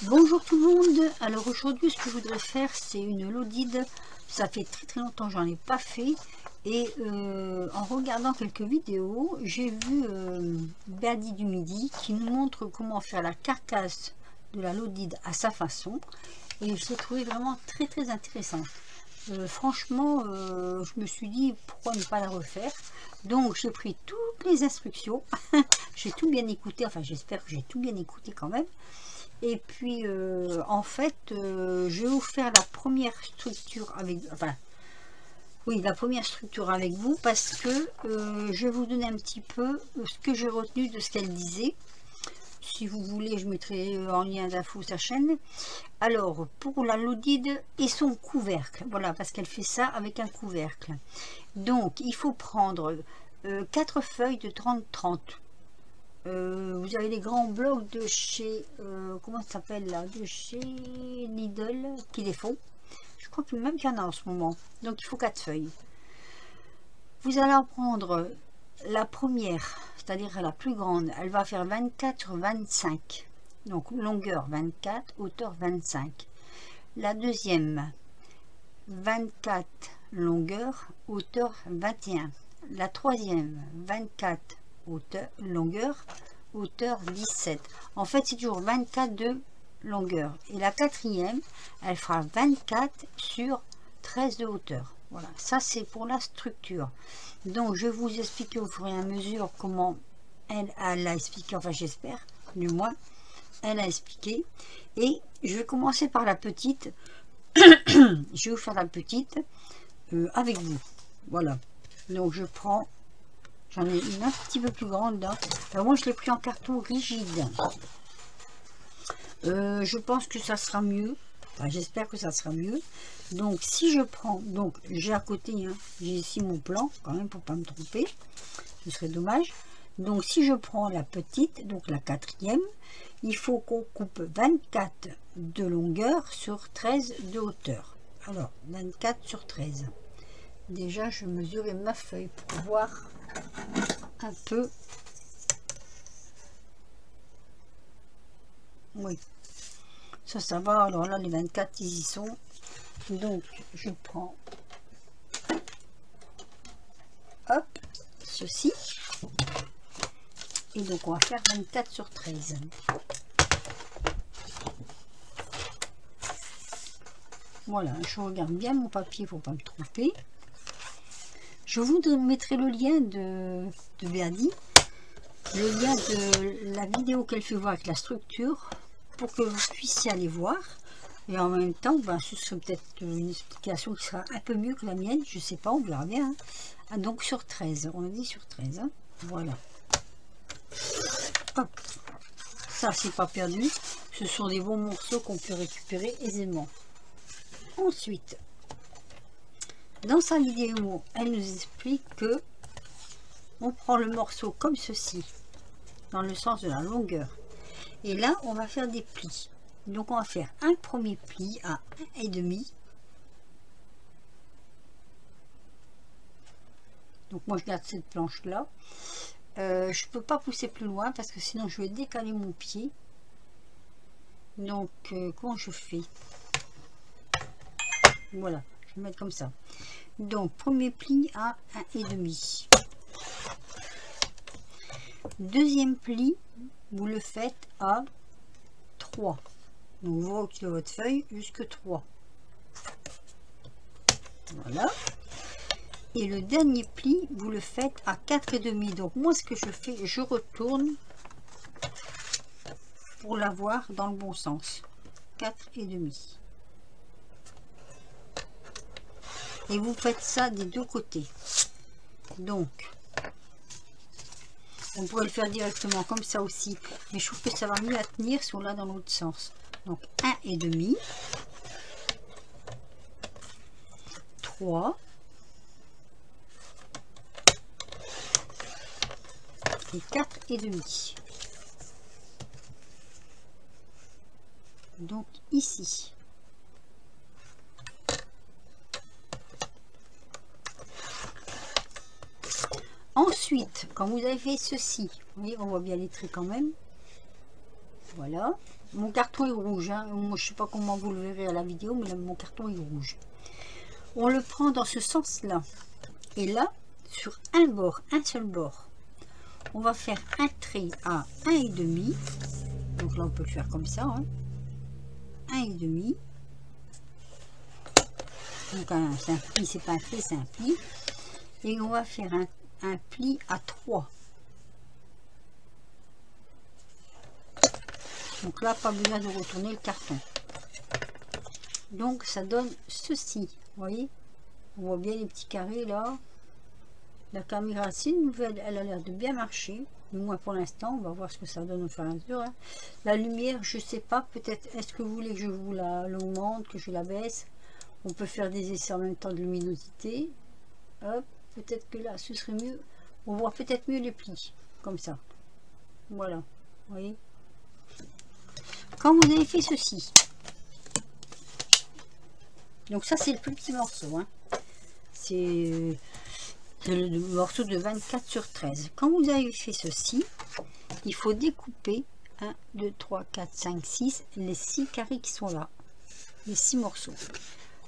Bonjour tout le monde. Alors aujourd'hui ce que je voudrais faire c'est une lodide. Ça fait très longtemps que j'en ai pas fait et en regardant quelques vidéos j'ai vu Birdie du Midi qui nous montre comment faire la carcasse de la lodide à sa façon et je l'ai trouvé vraiment très intéressant. Franchement je me suis dit pourquoi ne pas la refaire, donc j'ai pris toutes les instructions. J'ai tout bien écouté, enfin j'espère que j'ai tout bien écouté quand même. Et puis en fait je vais vous faire la première structure avec, enfin oui, la première structure avec vous parce que je vais vous donner un petit peu ce que j'ai retenu de ce qu'elle disait. Si vous voulez je mettrai en lien d'infos sa chaîne. Alors pour la lodide et son couvercle, voilà, parce qu'elle fait ça avec un couvercle. Donc il faut prendre 4 feuilles de 30-30. Vous avez les grands blocs de chez comment ça s'appelle là, de chez Lidl qui les font. Je crois que même qu'il y en a en ce moment. Donc il faut 4 feuilles. Vous allez en prendre la première, c'est-à-dire la plus grande. Elle va faire 24 sur 25. Donc longueur 24, hauteur 25. La deuxième 24 longueur, hauteur 21. La troisième 24 longueur, hauteur 17. En fait c'est toujours 24 de longueur, et la quatrième elle fera 24 sur 13 de hauteur. Voilà, ça c'est pour la structure. Donc je vais vous expliquer au fur et à mesure comment elle a expliqué, enfin j'espère du moins elle a expliqué. Et je vais commencer par la petite. Je vais vous faire la petite avec vous. Voilà, donc je prends, j'en ai une un petit peu plus grande là. Alors moi je l'ai pris en carton rigide. Je pense que ça sera mieux. Enfin, j'espère que ça sera mieux. Donc si je prends, donc j'ai à côté, hein, j'ai ici mon plan quand même pour pas me tromper. Ce serait dommage. Donc si je prends la petite, donc la quatrième, il faut qu'on coupe 24 de longueur sur 13 de hauteur. Alors 24 sur 13. Déjà je mesurais ma feuille pour voir un peu. Oui, ça va. Alors là les 24 ils y sont. Donc je prends, hop, ceci, et donc on va faire 24 sur 13. Voilà, je regarde bien mon papier pour pas me tromper. Je vous mettrai le lien de Birdie, le lien de la vidéo qu'elle fait voir avec la structure, pour que vous puissiez aller voir. Et en même temps, ben, ce serait peut-être une explication qui sera un peu mieux que la mienne, je sais pas, on verra bien. Hein. Ah, donc sur 13, on a dit sur 13, hein. Voilà. Hop. Ça c'est pas perdu, ce sont des bons morceaux qu'on peut récupérer aisément. Ensuite, dans sa vidéo, elle nous explique que on prend le morceau comme ceci, dans le sens de la longueur. Et là, on va faire des plis. Donc, on va faire un premier pli à 1,5. Donc, moi, je garde cette planche-là. Je peux pas pousser plus loin parce que sinon, je vais décaler mon pied. Donc, comment je fais? Voilà, je vais mettre comme ça. Donc, premier pli à 1,5. Deuxième pli, vous le faites à 3. Donc, vous reculez votre feuille jusque 3. Voilà. Et le dernier pli, vous le faites à 4,5. Donc, moi, ce que je fais, je retourne pour l'avoir dans le bon sens. 4,5. Et vous faites ça des deux côtés. Donc, on pourrait le faire directement comme ça aussi, mais je trouve que ça va mieux à tenir si on l'a dans l'autre sens. Donc 1,5, 3 et 4,5. Donc ici. Ensuite, quand vous avez fait ceci, vous voyez, on voit bien les traits quand même. Voilà. Mon carton est rouge, hein. Moi, je sais pas comment vous le verrez à la vidéo, mais là, mon carton est rouge. On le prend dans ce sens-là. Et là, sur un bord, un seul bord, on va faire un trait à 1,5. Donc là, on peut le faire comme ça. Hein. 1,5. Donc c'est un pli, c'est pas un trait, c'est un pli. Et on va faire un pli à 3. Donc là, pas besoin de retourner le carton. Donc ça donne ceci. Vous voyez, on voit bien les petits carrés là. La caméra, c'est une nouvelle, elle a l'air de bien marcher. Du moins pour l'instant, on va voir ce que ça donne au fur et à mesure. Hein. La lumière, je sais pas, peut-être, est-ce que vous voulez que je vous l'augmente, que je la baisse? On peut faire des essais en même temps de luminosité. Hop, peut-être que là, ce serait mieux. On voit peut-être mieux les plis, comme ça. Voilà, vous voyez. Quand vous avez fait ceci, donc ça c'est le plus petit morceau, hein. C'est le morceau de 24 sur 13. Quand vous avez fait ceci, il faut découper 1, 2, 3, 4, 5, 6, les 6 carrés qui sont là, les 6 morceaux.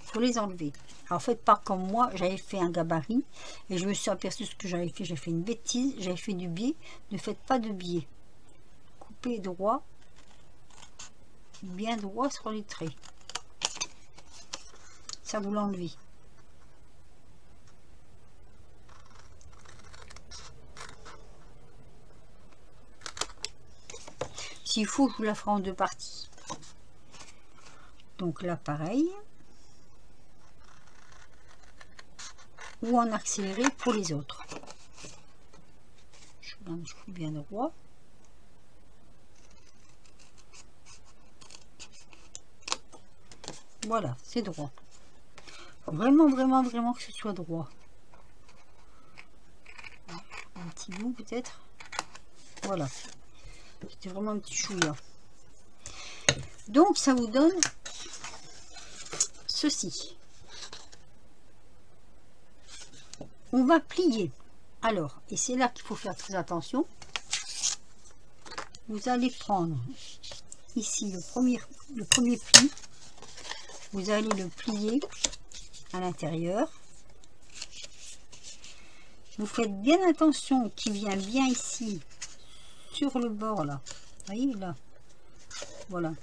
Il faut les enlever. Alors faites pas comme moi, j'avais fait un gabarit et je me suis aperçu ce que j'avais fait. J'ai fait une bêtise, j'avais fait du biais. Ne faites pas de biais. Coupez droit, bien droit sur les traits. Ça vous l'enlevez. S'il faut, je vous la ferai en 2 parties. Donc là, pareil. Ou en accéléré pour les autres. Je coupe bien droit. Voilà, c'est droit. Vraiment, vraiment, vraiment que ce soit droit. Un petit bout peut-être. Voilà. C'était vraiment un petit chouïa. Donc ça vous donne ceci. On va plier. Alors, et c'est là qu'il faut faire très attention. Vous allez prendre ici le premier pli. Vous allez le plier à l'intérieur. Vous faites bien attention qu'il vient bien ici sur le bord là. Vous voyez là. Voilà.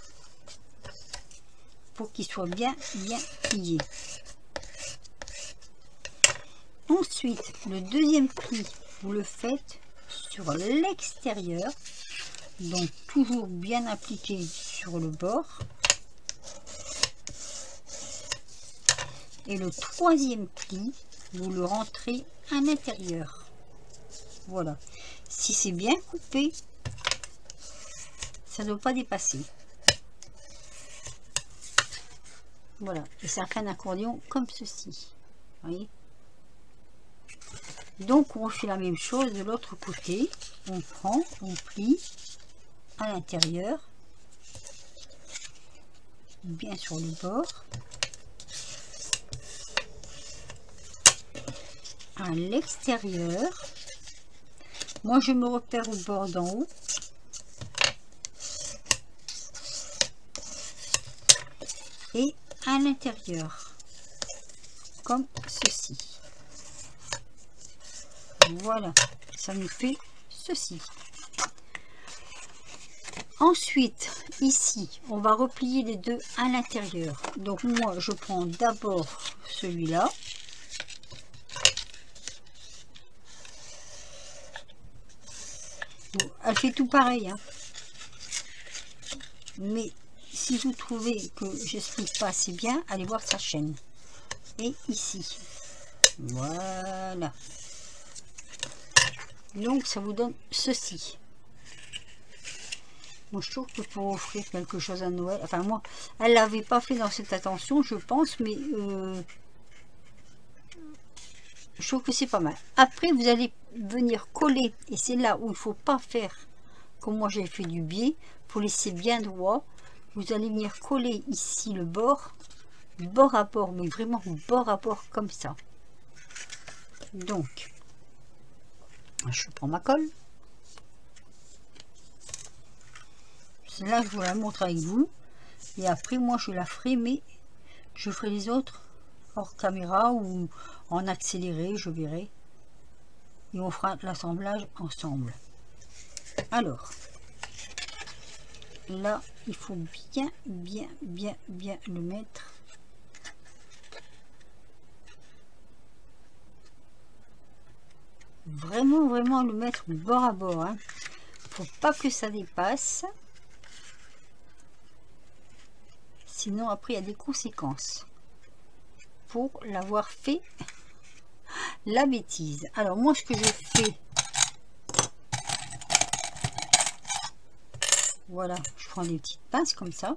Pour qu'il soit bien plié. Ensuite, le deuxième pli, vous le faites sur l'extérieur. Donc toujours bien appliqué sur le bord. Et le troisième pli, vous le rentrez à l'intérieur. Voilà. Si c'est bien coupé, ça ne doit pas dépasser. Voilà. Et ça fait un accordion comme ceci. Vous voyez? Donc on fait la même chose de l'autre côté. On prend, on plie à l'intérieur, bien sur le bord. À l'extérieur, moi je me repère au bord d'en haut et à l'intérieur comme ceci. Voilà, ça nous fait ceci. Ensuite ici on va replier les deux à l'intérieur. Donc moi je prends d'abord celui-là. Elle fait tout pareil, hein. Mais si vous trouvez que j'explique pas assez bien, allez voir sa chaîne. Et ici, voilà. Donc ça vous donne ceci. Moi je trouve que pour offrir quelque chose à Noël, enfin moi, elle l'avait pas fait dans cette attention, je pense, mais je trouve que c'est pas mal. Après vous allez venir coller, et c'est là où il faut pas faire comme moi j'ai fait du biais, pour laisser bien droit. Vous allez venir coller ici le bord à bord, mais vraiment bord à bord comme ça. Donc je prends ma colle, Là, je vous la montre avec vous. Et après, moi, je la ferai, mais je ferai les autres hors caméra ou en accéléré, je verrai. Et on fera l'assemblage ensemble. Alors, là, il faut bien le mettre. Vraiment le mettre bord à bord. Hein. Faut pas que ça dépasse. Sinon, après, il y a des conséquences. Pour l'avoir fait la bêtise. Alors, moi, ce que je fais... Voilà, je prends des petites pinces comme ça.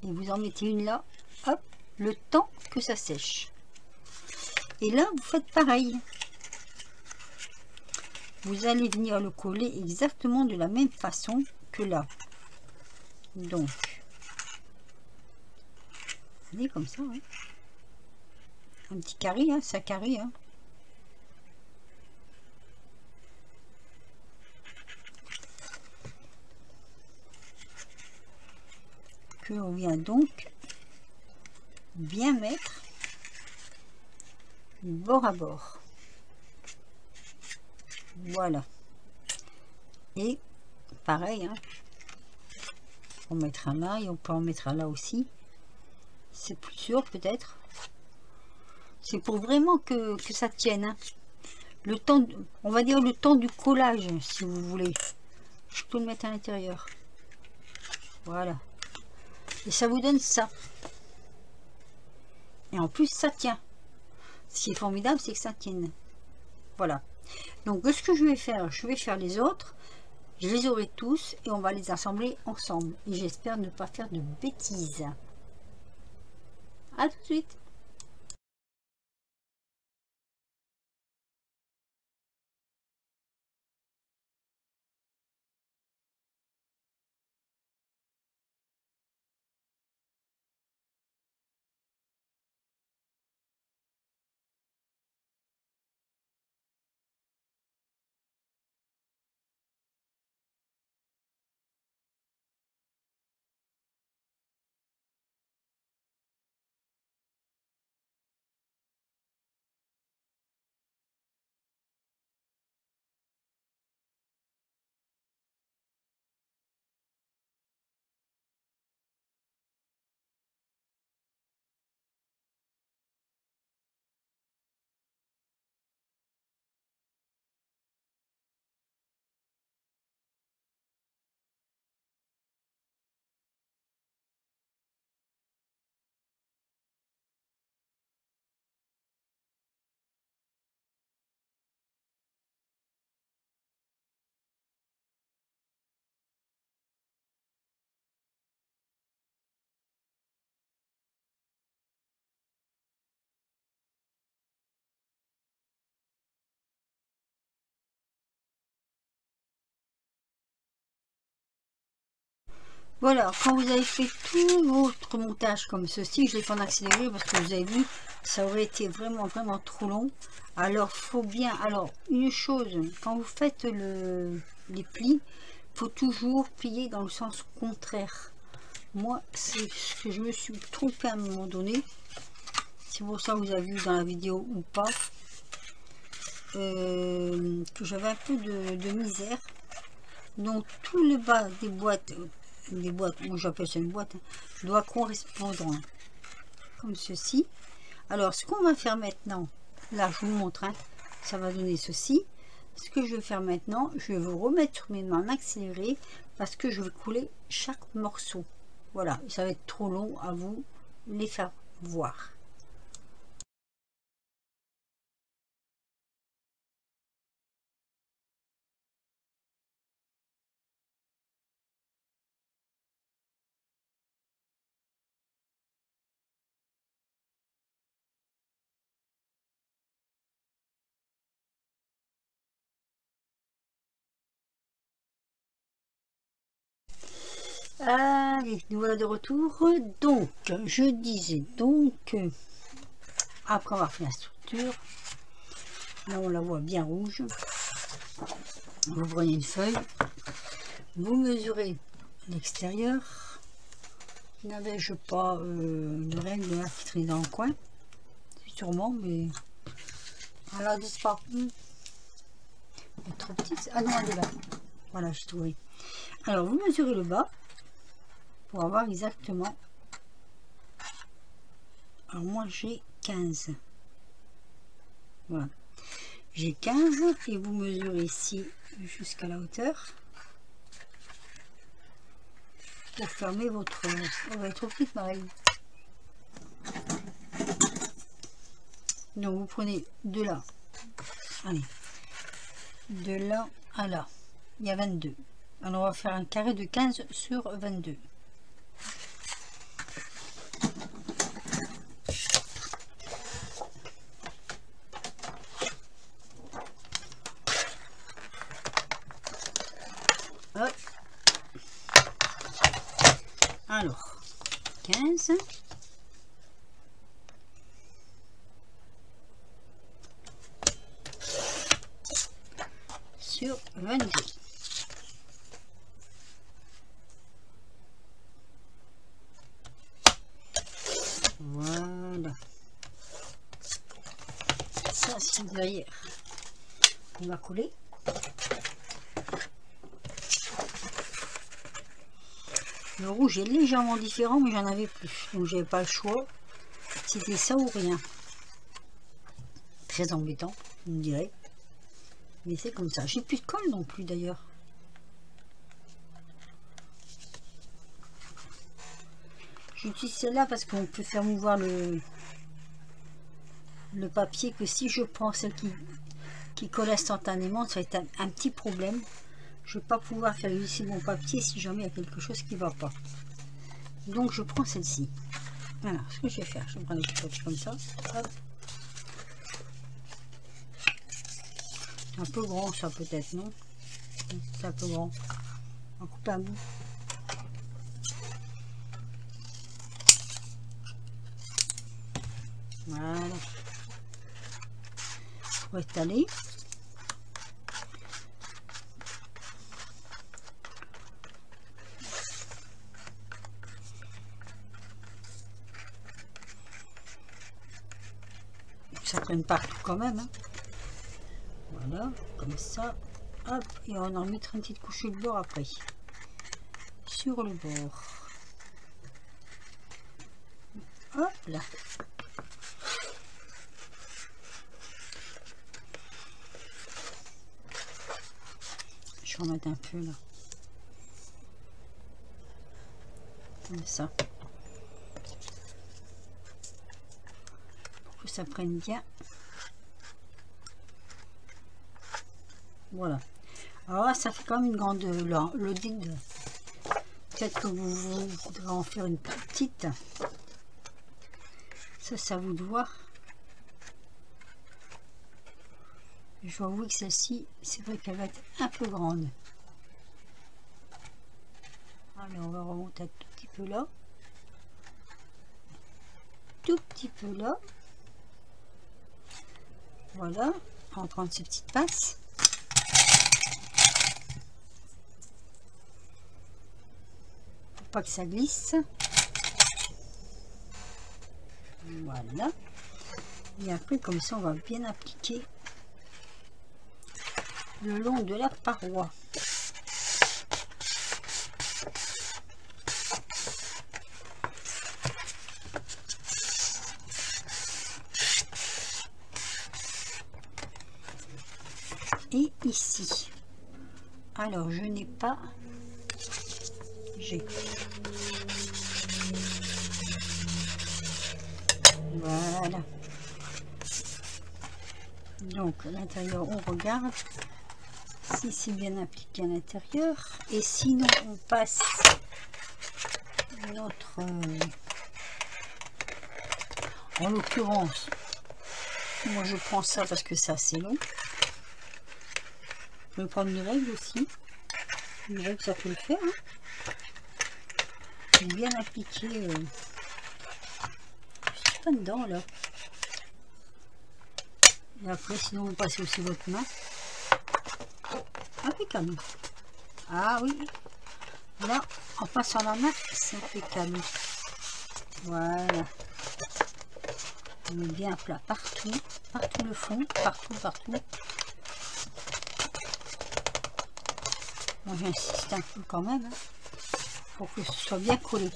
Et vous en mettez une là. Hop, le temps que ça sèche. Et là, vous faites pareil. Vous allez venir le coller exactement de la même façon que là. Donc, allez comme ça. Hein. Un petit carré, hein, ça carré. Hein. Que on vient donc bien mettre bord à bord. Voilà. Et pareil, hein, on mettra là et on peut en mettre là aussi. C'est plus sûr peut-être. C'est pour vraiment que ça tienne. Hein. Le temps, on va dire le temps du collage, si vous voulez. Je peux le mettre à l'intérieur. Voilà. Et ça vous donne ça. Et en plus, ça tient. Ce qui est formidable, c'est que ça tienne. Voilà. Donc, ce que je vais faire les autres. Je les aurai tous et on va les assembler ensemble. Et j'espère ne pas faire de bêtises. À tout de suite. Voilà, quand vous avez fait tout votre montage comme ceci, je l'ai fait en accéléré parce que vous avez vu, ça aurait été vraiment trop long. Alors, faut bien, alors une chose, quand vous faites les plis, faut toujours plier dans le sens contraire. Moi, c'est ce que je me suis trompée à un moment donné. C'est pour ça que vous avez vu dans la vidéo ou pas, que j'avais un peu de misère. Donc, tout le bas des boîtes, moi j'appelle ça une boîte, hein, doit correspondre hein, comme ceci. Alors ce qu'on va faire maintenant, là je vous montre, hein, ça va donner ceci. Ce que je vais faire maintenant, je vais vous remettre mes mains en accéléré parce que je vais couler chaque morceau. Voilà, ça va être trop long à vous les faire voir. Allez, nous voilà de retour. Donc, je disais donc, après avoir fait la structure, là on la voit bien rouge. Vous prenez une feuille, Vous mesurez l'extérieur. N'avais-je pas une règle là qui traîne dans le coin? Sûrement, mais elle a disparu. Elle est trop petite. Ah non, elle est là. Voilà, j'ai trouvé. Alors, vous mesurez le bas pour avoir exactement. Alors, moi, j'ai 15. Voilà. J'ai 15 et vous mesurez ici jusqu'à la hauteur pour fermer votre... On va être trop petite, pareil. Donc, vous prenez de là. Allez. De là à là. Il y a 22. Alors, on va faire un carré de 15 sur 22. Hop. Alors, 15 sur 22. Voilà. Ça, c'est derrière. On va coller. Le rouge est légèrement différent, mais j'en avais plus. Donc, j'avais pas le choix. C'était ça ou rien. Très embêtant, on dirait. Mais c'est comme ça. J'ai plus de colle non plus d'ailleurs. J'utilise celle-là parce qu'on peut faire mouvoir le papier, que si je prends celle qui colle instantanément, ça va être un petit problème. Je ne vais pas pouvoir faire glisser mon papier si jamais il y a quelque chose qui ne va pas. Donc je prends celle-ci. Voilà ce que je vais faire. Je vais prendre des petits papiers comme ça. Hop. Un peu grand ça peut-être, non? C'est un peu grand. On va couper un bout. Voilà. Pour étaler. Ça prenne partout quand même. Hein. Voilà, comme ça. Hop, et on en mettra une petite couche de bord après. Sur le bord. Hop là. Je vais en mettre un peu là. Comme ça. Pour que ça prenne bien. Voilà. Alors là, ça fait quand même une grande l'odide. Peut-être que vous voudrez en faire une petite. Ça, c'est à vous de voir. Je dois avouer que celle-ci, c'est vrai qu'elle va être un peu grande. Alors, on va remonter un tout petit peu là. Tout petit peu là. Voilà. On va prendre ces petites passes. Pour pas que ça glisse. Voilà. Et après, comme ça, on va bien appliquer le long de la paroi. Et ici. Alors, je n'ai pas... J'ai... Voilà. Donc, à l'intérieur, on regarde si c'est bien appliqué à l'intérieur. Et sinon, on passe notre... en l'occurrence, moi je prends ça parce que c'est assez long. Je vais prendre une règle aussi. Une règle, ça peut le faire. Hein. Bien appliqué. Je suis pas dedans là. Et après, sinon, vous passez aussi votre main. Impeccable. Ah oui, Là, en passant la main, c'est impeccable. Voilà. On met bien plat partout, partout le fond, partout, partout. Moi, j'insiste un peu quand même, hein, pour que ce soit bien collé.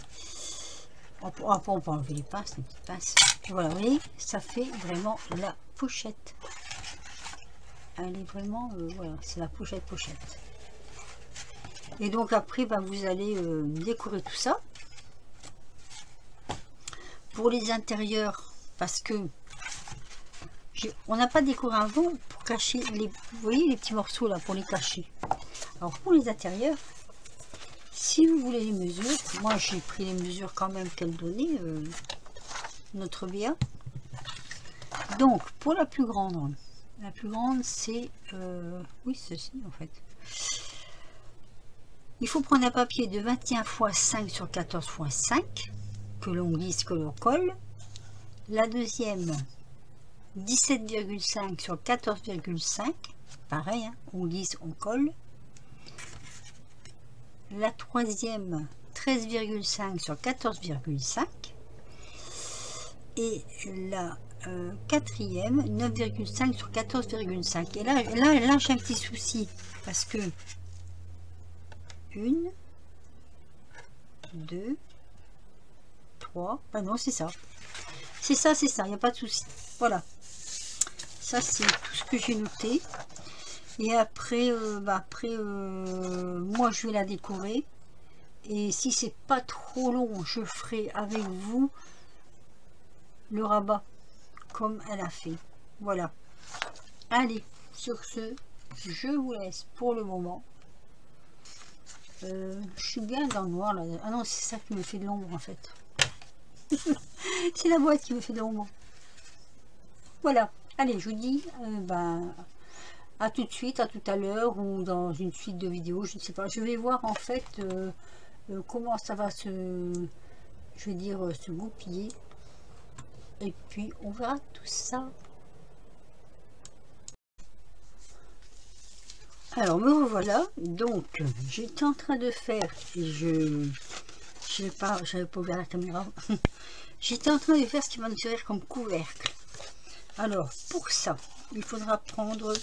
Après, on peut enlever les pinces, les petites pinces. Voilà, vous voyez, ça fait vraiment la pochette. Elle est vraiment, voilà, c'est la pochette. Et donc après, bah, vous allez décorer tout ça. Pour les intérieurs, parce que on n'a pas décoré avant pour cacher les, vous voyez les petits morceaux là, pour les cacher. Alors pour les intérieurs, si vous voulez les mesures, moi j'ai pris les mesures quand même qu'elle donnait, notre Béa. Donc pour la plus grande c'est oui, ceci en fait. Il faut prendre un papier de 21 x 5 sur 14 x 5 que l'on glisse, que l'on colle. La deuxième 17,5 sur 14,5, pareil, hein, on glisse, on colle. La troisième 13,5 sur 14,5 et la quatrième 9,5 sur 14,5. Et là j'ai un petit souci parce que 1, 2, 3, ah non c'est ça, il n'y a pas de souci. Voilà, ça c'est tout ce que j'ai noté. Et après, moi je vais la décorer. Et si c'est pas trop long, je ferai avec vous le rabat comme elle a fait. Voilà. Allez, sur ce, je vous laisse pour le moment. Je suis bien dans le noir là. Ah non, c'est ça qui me fait de l'ombre en fait. C'est la boîte qui me fait de l'ombre. Voilà. Allez, je vous dis, à tout de suite, à tout à l'heure ou dans une suite de vidéos, je ne sais pas. Je vais voir en fait comment ça va se goupiller. Et puis on verra tout ça. Alors me revoilà. Donc j'étais en train de faire, et j'avais pas ouvert la caméra. J'étais en train de faire ce qui va me servir comme couvercle. Alors pour ça, il faudra prendre,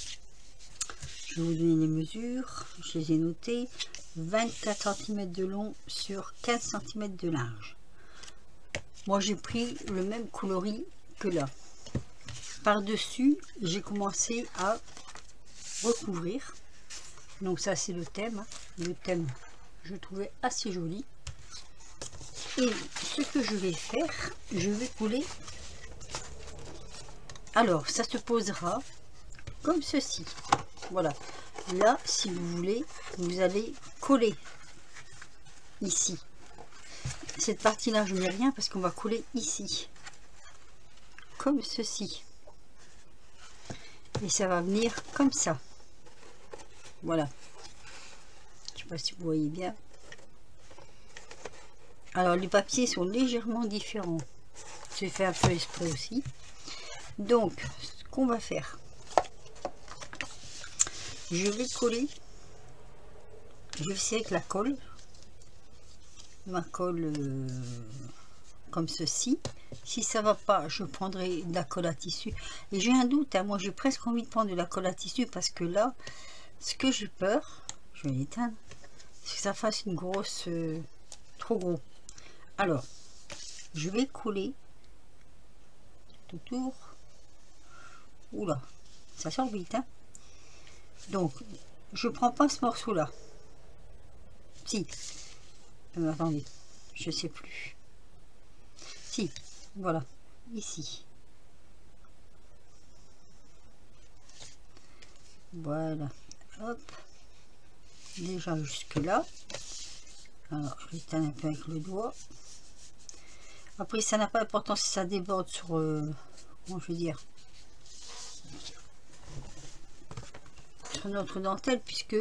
je vais vous donner les mesures, je les ai notées, 24 cm de long sur 15 cm de large. Moi j'ai pris le même coloris que là. Par dessus, j'ai commencé à recouvrir. Donc ça c'est le thème. Hein. Le thème, je trouvais assez joli. Et ce que je vais faire, je vais coller. Alors ça se posera comme ceci. Voilà. Là, si vous voulez, vous allez coller ici. Cette partie-là, je ne mets rien parce qu'on va coller ici. Comme ceci. Et ça va venir comme ça. Voilà. Je ne sais pas si vous voyez bien. Alors, les papiers sont légèrement différents. J'ai fait un peu exprès aussi. Donc, ce qu'on va faire, je vais coller. Je vais essayer avec la colle. Ma colle comme ceci. Si ça va pas, je prendrai de la colle à tissu. Et j'ai un doute, hein, moi j'ai presque envie de prendre de la colle à tissu parce que là, ce que j'ai peur, je vais l'éteindre, c'est que ça fasse une grosse, trop gros. Alors, je vais coller tout autour. Oula, ça sort vite, hein. Donc, je prends pas ce morceau là. Si. Attendez, je sais plus. Si, voilà, ici. Voilà, hop. Déjà jusque là. Alors, je l'éteins un peu avec le doigt. Après, ça n'a pas d'importance si ça déborde sur, comment je veux dire, sur notre dentelle, puisque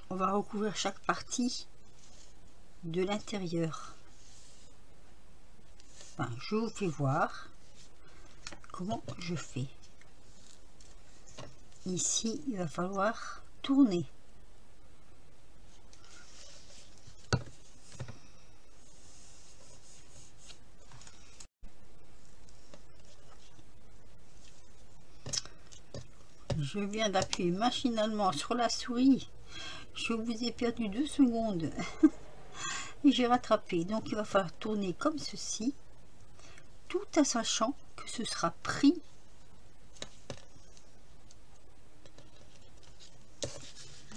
on va recouvrir chaque partie de l'intérieur. Enfin, je vous fais voir comment je fais. Ici, il va falloir tourner. Je viens d'appuyer machinalement sur la souris. Je vous ai perdu 2 secondes. Et j'ai rattrapé. Donc il va falloir tourner comme ceci, tout en sachant que ce sera pris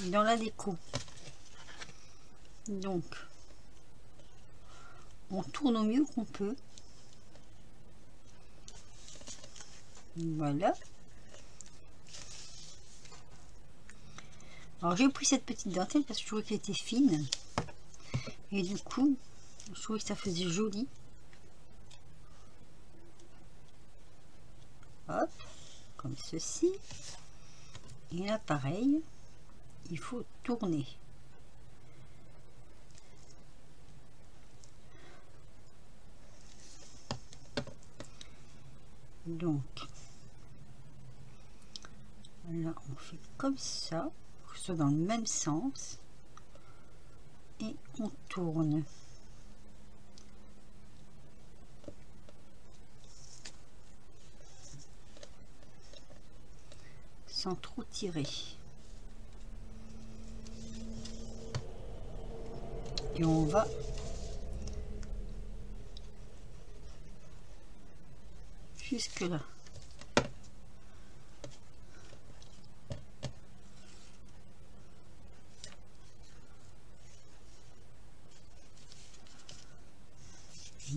dans la déco. Donc on tourne au mieux qu'on peut. Voilà. Alors j'ai pris cette petite dentelle parce que je trouvais qu'elle était fine. Et du coup, je trouvais que ça faisait joli. Hop, comme ceci. Et là pareil, il faut tourner. Donc là on fait comme ça, que ce soit dans le même sens, et on tourne. Sans trop tirer. Et on va jusque là.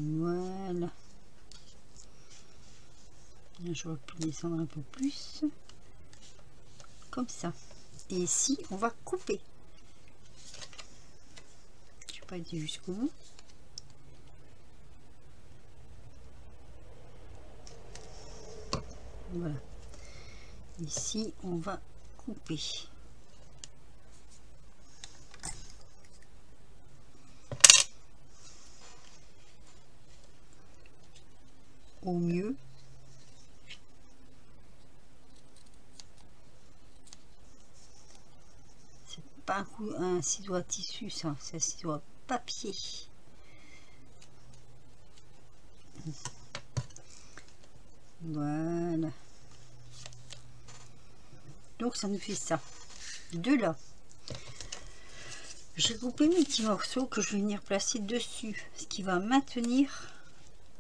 Voilà. J'aurais pu descendre un peu plus. Comme ça. Et ici, on va couper. Je n'ai pas été jusqu'au bout. Voilà. Ici, on va couper. Au mieux. C'est pas un ciseau à tissu, ça. C'est un ciseau à papier. Voilà. Donc ça nous fait ça. De là, j'ai coupé mes petits morceaux que je vais venir placer dessus, ce qui va maintenir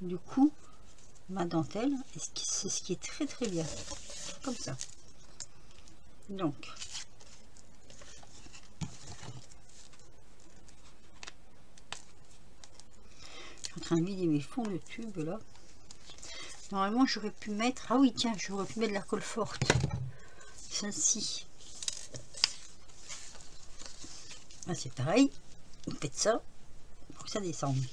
du coup ma dentelle. Et c'est ce qui est très très bien. Comme ça. Donc je suis en train de vider mes fonds de tube là. Normalement j'aurais pu mettre, ah oui tiens, j'aurais pu mettre de la colle forte, celle-ci. Ah, c'est pareil, vous faites ça pour que ça descende.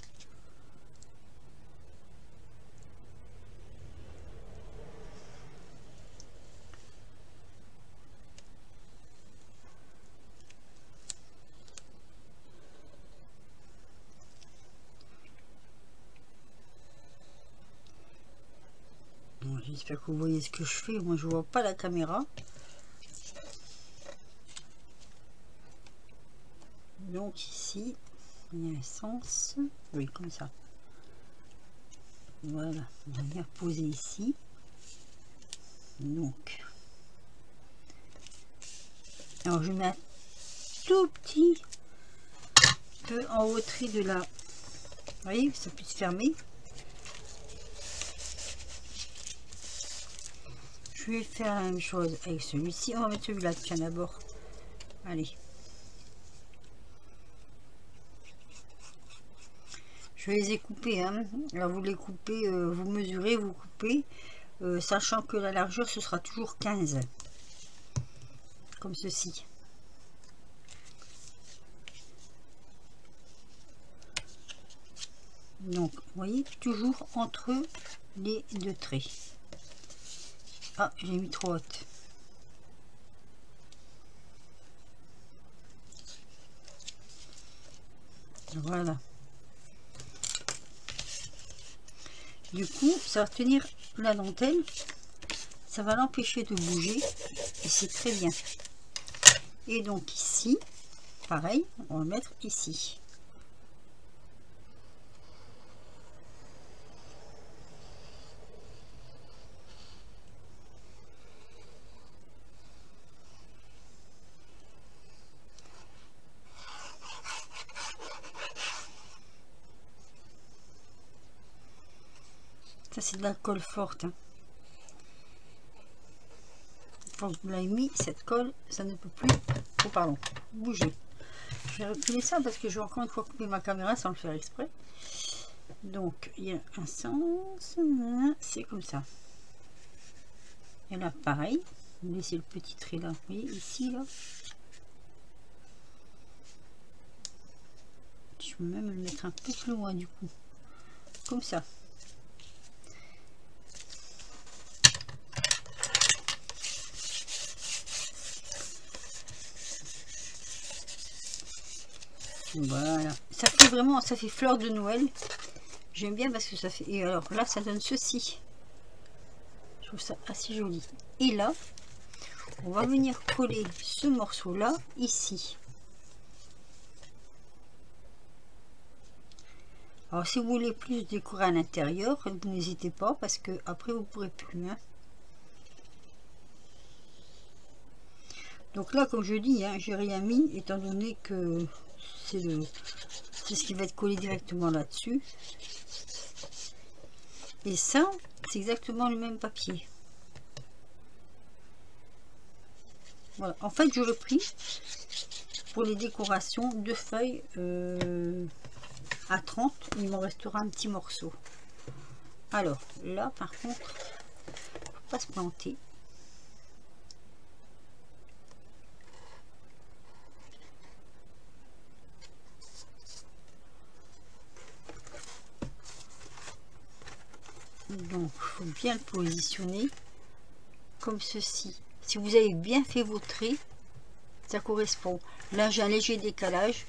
Bon, j'espère que vous voyez ce que je fais. Moi je vois pas la caméra. Donc ici il y a un sens, oui comme ça. Voilà, on va venir poser ici. Donc alors je mets un tout petit peu en retrait de la, vous voyez, que ça puisse fermer. Je vais faire la même chose avec celui-ci. On va mettre celui-là, tiens d'abord. Allez. Je les ai coupés. Hein. Alors vous les coupez, vous mesurez, vous coupez. Sachant que la largeur, ce sera toujours 15. Comme ceci. Donc, vous voyez, toujours entre les deux traits. Ah, j'ai mis trop haute. Voilà. Du coup, ça va tenir la dentelle. Ça va l'empêcher de bouger. Et c'est très bien. Et donc ici, pareil, on va mettre ici. Ça c'est de la colle forte, hein. Une fois que vous l'avez mis, cette colle, ça ne peut plus, oh pardon, bouger. Je vais reculer ça parce que je vais encore une fois couper ma caméra sans le faire exprès. Donc il y a un sens, c'est comme ça. Et là pareil, vous laissez le petit trait là, vous voyez ici là. Je peux même le mettre un peu plus loin du coup, comme ça. Voilà, ça fait vraiment, ça fait fleur de Noël. J'aime bien parce que ça fait, et alors là ça donne ceci. Je trouve ça assez joli. Et là, on va venir coller ce morceau là ici. Alors si vous voulez plus décorer à l'intérieur, vous n'hésitez pas parce que après vous pourrez plus, hein. Donc là comme je dis, hein, j'ai rien mis étant donné que c'est ce qui va être collé directement là dessus. Et ça c'est exactement le même papier. Voilà, en fait je le pris pour les décorations de feuilles à 30, il m'en restera un petit morceau. Alors là par contre, faut pas se planter. Donc il faut bien le positionner comme ceci. Si vous avez bien fait vos traits, ça correspond. Là j'ai un léger décalage,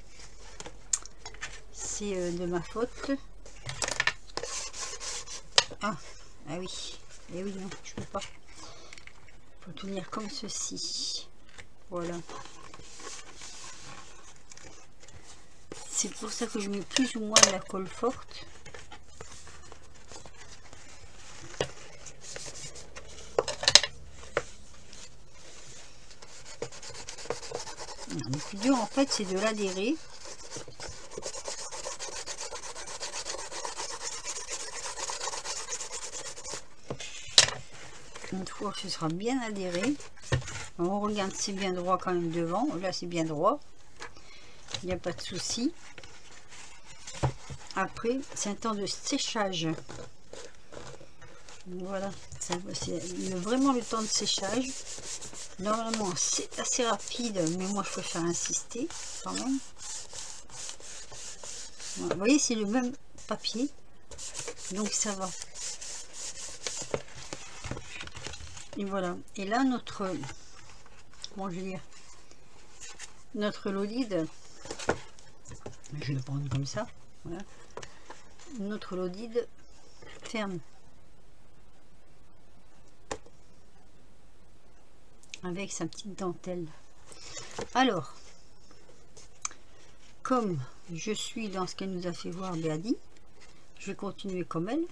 c'est de ma faute. Ah oui, et oui, non, je peux pas. Il faut tenir comme ceci. Voilà. C'est pour ça que je mets plus ou moins de la colle forte. Le plus dur en fait c'est de l'adhérer. Une fois que ce sera bien adhéré, on regarde si c'est bien droit quand même devant. Là c'est bien droit, il n'y a pas de souci. Après c'est un temps de séchage. Voilà, c'est vraiment le temps de séchage. Normalement c'est assez rapide, mais moi je préfère insister quand même. Voilà, vous voyez c'est le même papier, donc ça va. Et voilà, et là notre, comment je vais dire, notre lodide, je vais le prendre comme ça, voilà. Notre lodide ferme avec sa petite dentelle. Alors, comme je suis dans ce qu'elle nous a fait voir Béadi, je vais continuer comme elle.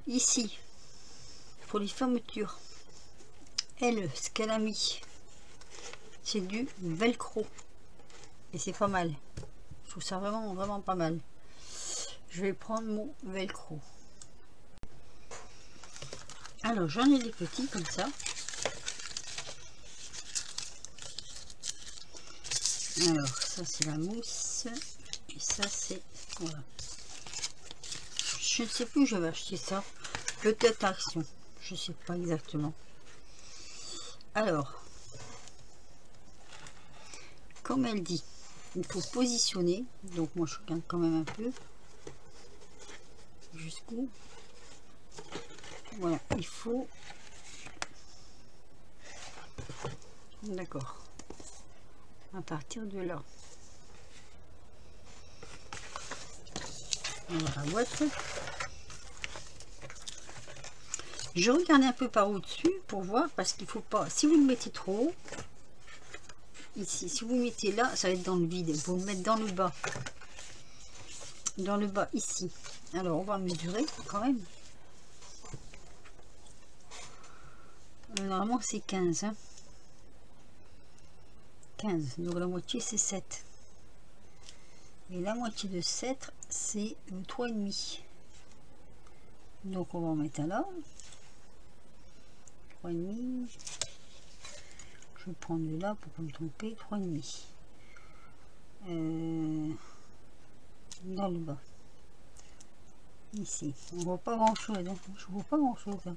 Ici, pour les fermetures, elle, ce qu'elle a mis, c'est du velcro. Et c'est pas mal. Je trouve ça vraiment, vraiment pas mal. Je vais prendre mon velcro. Alors, j'en ai des petits comme ça. Alors, ça c'est la mousse. Et ça c'est... Voilà. Je ne sais plus où j'avais acheté ça. Peut-être Action. Je ne sais pas exactement. Alors, comme elle dit, il faut positionner. Donc moi je regarde quand même un peu. Jusqu'où. Voilà, il faut... D'accord. À partir de là. On va la boîte. Je regarde un peu par au-dessus pour voir, parce qu'il faut pas, si vous le mettez trop haut, ici, si vous le mettez là, ça va être dans le vide. Il faut le mettre dans le bas. Dans le bas, ici. Alors, on va mesurer quand même. Normalement, c'est 15. Hein. 15. Donc, la moitié, c'est 7. Et la moitié de 7, c'est 3,5. Donc on va en mettre un là. 3,5. Je vais prendre là pour pas me tromper. 3,5. Dans le bas. Ici. On voit pas grand chose. Hein. Je vois pas grand chose. Hein.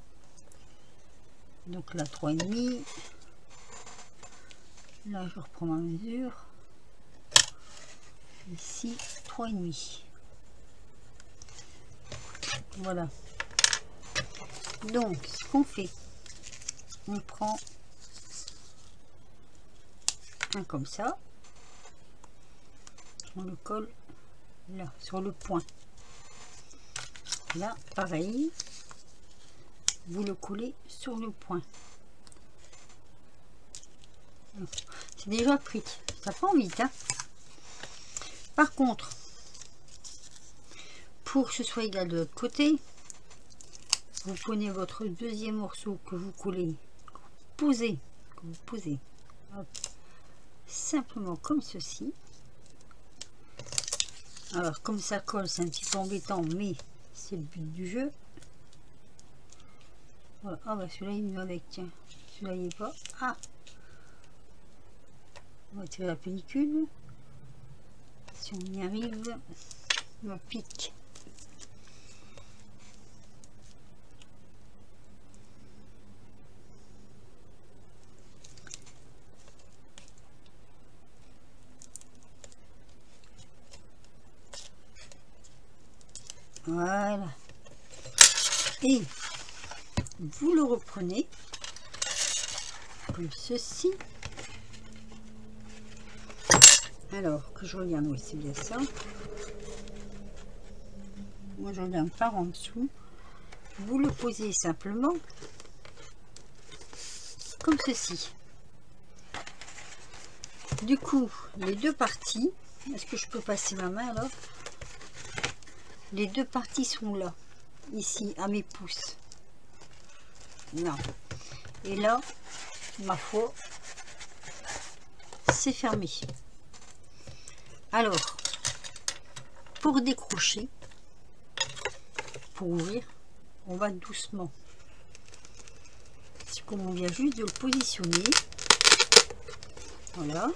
Donc là 3,5. Là je reprends ma mesure. Ici 3,5. Voilà. Donc ce qu'on fait, on prend un comme ça, on le colle là sur le point. Là pareil, vous le collez sur le point. C'est déjà pris, ça prend vite hein. Par contre, pour que ce soit égal de l'autre côté, vous prenez votre deuxième morceau que vous collez, que vous posez hop, simplement comme ceci. Alors comme ça colle, c'est un petit peu embêtant, mais c'est le but du jeu. Voilà. Ah bah celui-là il est mieux avec, tiens, celui-là il est pas. Ah, on va tirer la pellicule. Si on y arrive, on pique. Voilà. Et vous le reprenez comme ceci. Alors que je regarde, oui c'est bien ça. Moi je regarde par en dessous. Vous le posez simplement comme ceci. Du coup, les deux parties, est-ce que je peux passer ma main alors? Les deux parties sont là, ici, à mes pouces. Là. Et là, ma foi, c'est fermé. Alors, pour décrocher, pour ouvrir, on va doucement. C'est comme on vient juste de le positionner. Voilà.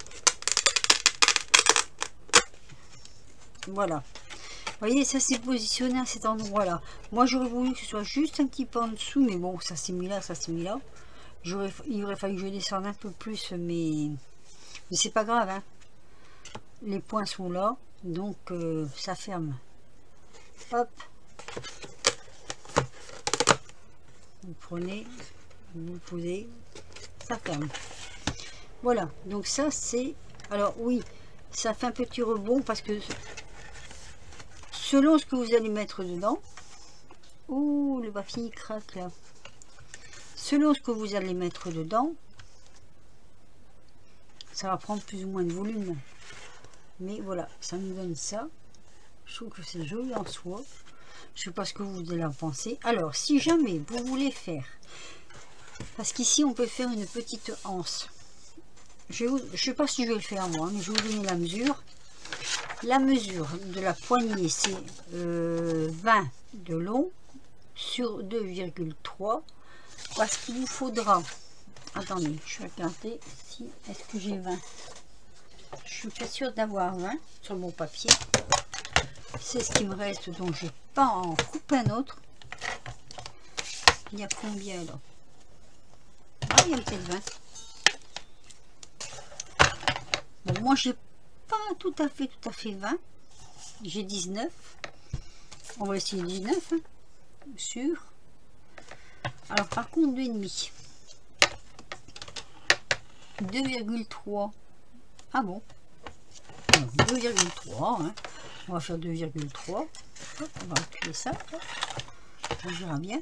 Voilà. Vous voyez, ça s'est positionné à cet endroit là. Moi j'aurais voulu que ce soit juste un petit peu en dessous, mais bon, ça s'est mis là, ça s'est mis là. Il aurait fallu que je descende un peu plus, mais c'est pas grave hein. Les points sont là, donc ça ferme. Hop, vous prenez, vous posez, ça ferme. Voilà, donc ça c'est, alors oui, ça fait un petit rebond parce que selon ce que vous allez mettre dedans, ouh, le papier craque là. Selon ce que vous allez mettre dedans, ça va prendre plus ou moins de volume. Mais voilà, ça nous donne ça. Je trouve que c'est joli en soi. Je sais pas ce que vous allez en penser. Alors, si jamais vous voulez faire, parce qu'ici on peut faire une petite anse. Je sais pas si je vais le faire moi, mais je vais vous donner la mesure. La mesure de la poignée, c'est 20 de long sur 2,3. Parce qu'il vous faudra, attendez, je vais regarder si, est-ce que j'ai 20. Je suis pas sûre d'avoir 20 sur mon papier. C'est ce qui me reste, donc je n'ai pas en couper un autre. Il y a combien là? Ah, il y a peut-être 20. Bon, moi j'ai pas tout à fait 20. J'ai 19. On va essayer 19, hein, sûr. Alors par contre 2,5. 2,3. Ah bon, 2,3 hein. On va faire 2,3. On va appuyer ça, on verra bien.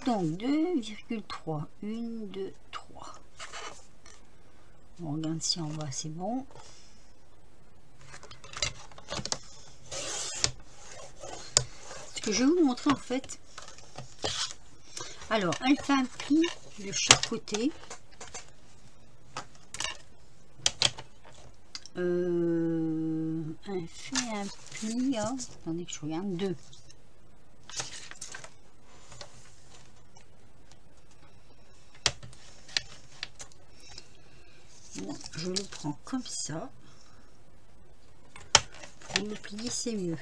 Donc 2,3, 1, 2, 3. On regarde si en bas c'est bon. Ce que je vais vous montrer en fait, alors elle fait un pli de chaque côté. Elle fait un pli, hein. Attendez que je regarde, 2. prends comme ça. Pour le plier, c'est mieux.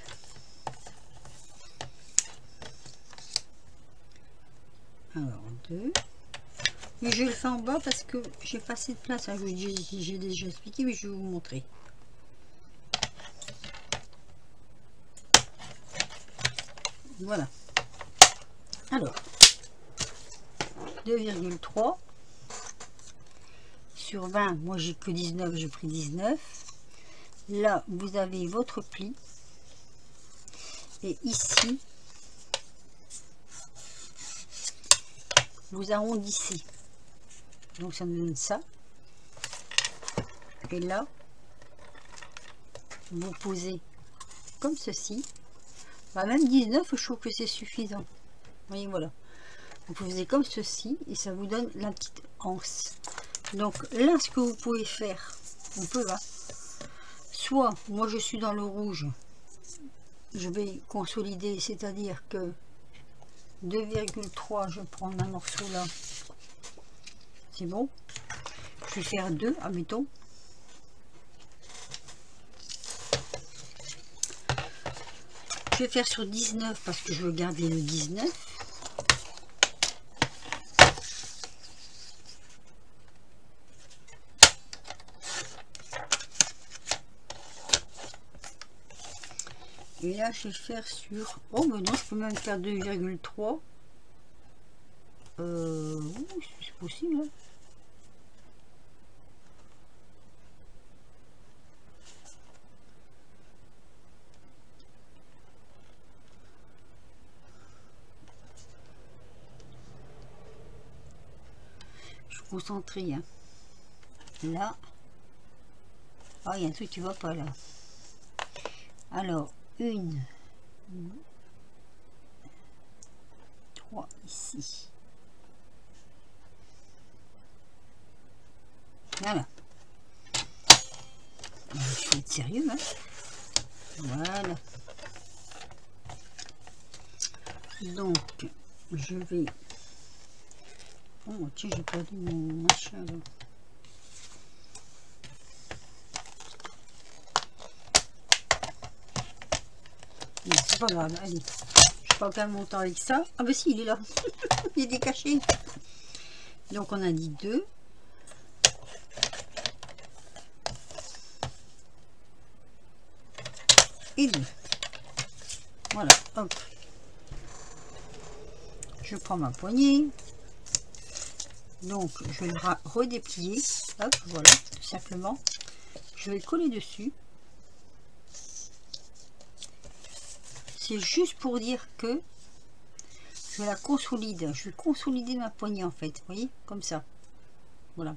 Alors, 2. Mais je le fais en bas parce que j'ai pas assez de place. Hein. J'ai déjà expliqué, mais je vais vous montrer. Voilà. Alors, 2,3 sur 20. Moi, j'ai que 19, j'ai pris 19. Là, vous avez votre pli. Et ici, vous arrondissez. Donc, ça me donne ça. Et là, vous posez comme ceci. Bah, même 19, je trouve que c'est suffisant. Vous voyez, voilà. Vous posez comme ceci et ça vous donne la petite anse. Donc là, ce que vous pouvez faire, on peut, hein, soit, moi je suis dans le rouge, je vais consolider, c'est-à-dire que 2,3, je prends un morceau là, c'est bon. Je vais faire 2, admettons. Je vais faire sur 19 parce que je veux garder le 19. Et là, je vais faire sur... Oh, mais non, je peux même faire 2,3. Oui, c'est possible. Hein. Je suis concentrée. Hein. Là. Ah, il y a un truc qui va pas là. Alors, 1, 2, 3 ici. Voilà. Je vais être sérieux, hein. Voilà. Donc, je vais... Oh, tiens, j'ai perdu mon machin là. C'est pas grave, allez. Je pas perdre mon temps avec ça. Ah bah si, il est là. Il est décaché. Donc on a dit 2. Et 2. Voilà, hop. Je prends ma poignée. Donc je vais le redéplier. Hop, voilà, tout simplement. Je vais le coller dessus. C'est juste pour dire que je la consolide. Je vais consolider ma poignée en fait. Vous voyez, comme ça. Voilà.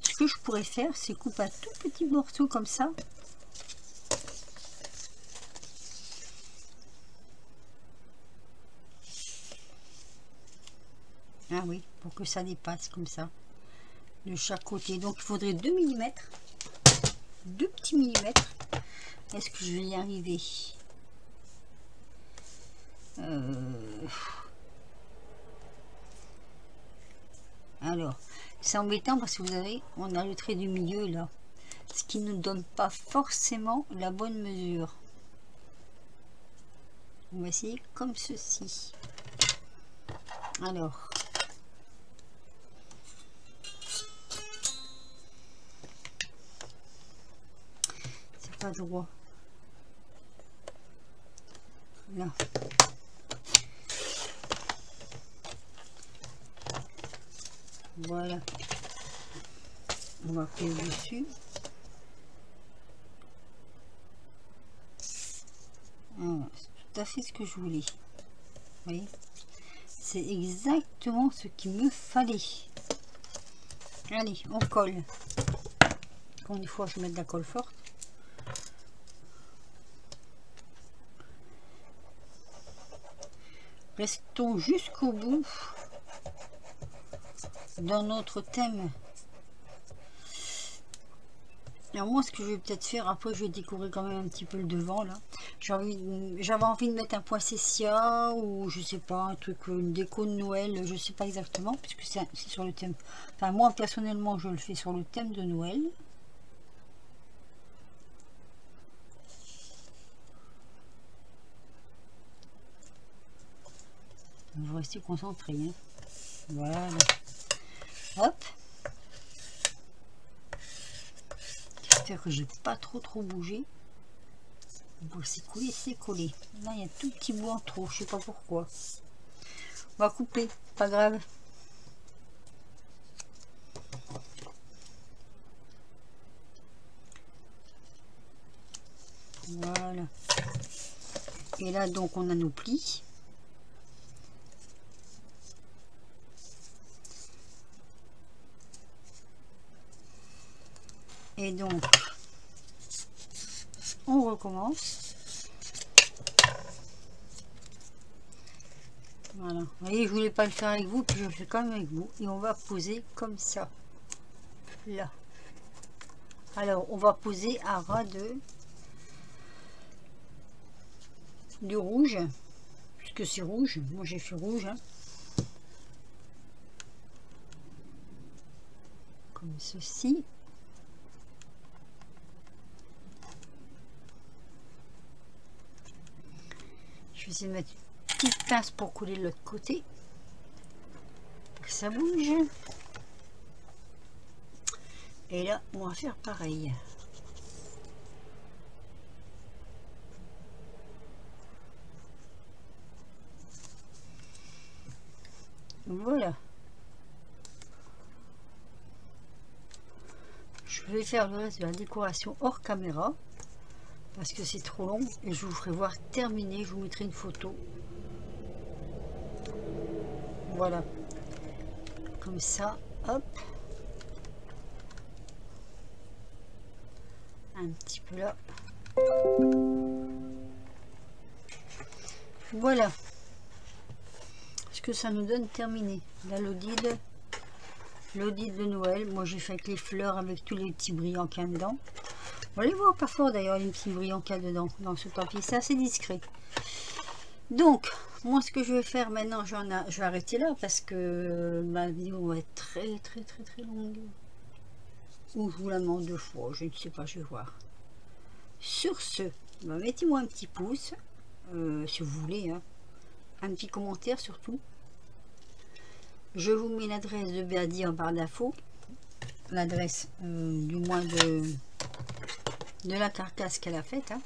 Ce que je pourrais faire, c'est couper un tout petit morceau comme ça. Ah oui, pour que ça dépasse comme ça. De chaque côté. Donc il faudrait 2 mm. 2 petits millimètres. Est-ce que je vais y arriver? Alors, c'est embêtant parce que vous avez, on a le trait du milieu là, ce qui ne donne pas forcément la bonne mesure. On va essayer comme ceci. Alors, c'est pas droit. Là. Voilà. On va faire dessus. Ah, c'est tout à fait ce que je voulais. Vous voyez, c'est exactement ce qu'il me fallait. Allez, on colle. Encore une fois, je vais mettre de la colle forte. Restons jusqu'au bout dans notre thème. Alors moi, ce que je vais peut-être faire, après je vais décorer quand même un petit peu le devant là. J'avais envie de mettre un poinsettia ou je sais pas, un truc, une déco de Noël, je sais pas exactement, puisque c'est sur le thème. Enfin moi personnellement, je le fais sur le thème de Noël. On va rester concentré. Hein. Voilà. Hop. J'espère que j'ai pas trop bougé. Bon, c'est collé, c'est collé. Là, il y a tout petit bout en trop. Je sais pas pourquoi. On va couper. Pas grave. Voilà. Et là, donc, on a nos plis. Et donc, on recommence. Voilà. Vous voyez, je voulais pas le faire avec vous, puis je le fais quand même avec vous. Et on va poser comme ça. Là. Alors, on va poser à ras du rouge. Puisque c'est rouge. Moi, j'ai fait rouge. Hein. Comme ceci. Je vais essayer de mettre une petite pince pour couler de l'autre côté. Pour que ça bouge. Et là, on va faire pareil. Voilà. Je vais faire le reste de la décoration hors caméra. Parce que c'est trop long. Et je vous ferai voir terminer. Je vous mettrai une photo. Voilà. Comme ça. Hop. Un petit peu là. Voilà ce que ça nous donne terminé. La l'odide de Noël. Moi j'ai fait avec les fleurs, avec tous les petits brillants qu'il y a dedans. On les voit pas fort d'ailleurs, les petits brillants qu'il y a dedans dans ce papier. C'est assez discret. Donc moi ce que je vais faire maintenant, je vais arrêter là parce que ma vidéo va être très longue. Ou je vous la demande 2 fois, je ne sais pas, je vais voir. Sur ce, mettez-moi un petit pouce, si vous voulez, hein. Un petit commentaire surtout. Je vous mets l'adresse de Béadi en barre d'infos, l'adresse du moins de la carcasse qu'elle a faite. Hein.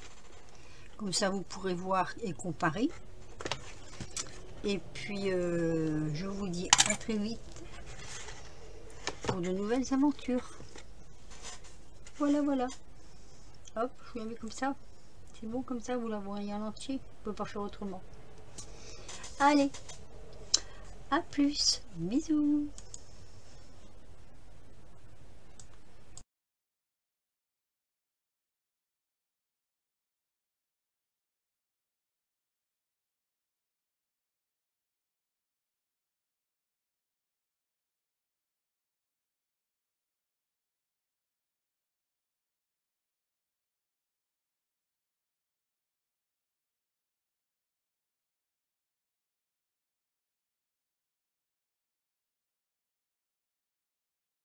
Comme ça, vous pourrez voir et comparer. Et puis, je vous dis à très vite pour de nouvelles aventures. Voilà. Hop, je vous la mets comme ça. C'est bon comme ça, vous la voyez en entier. Vous ne pouvez pas faire autrement. Allez, à plus. Bisous.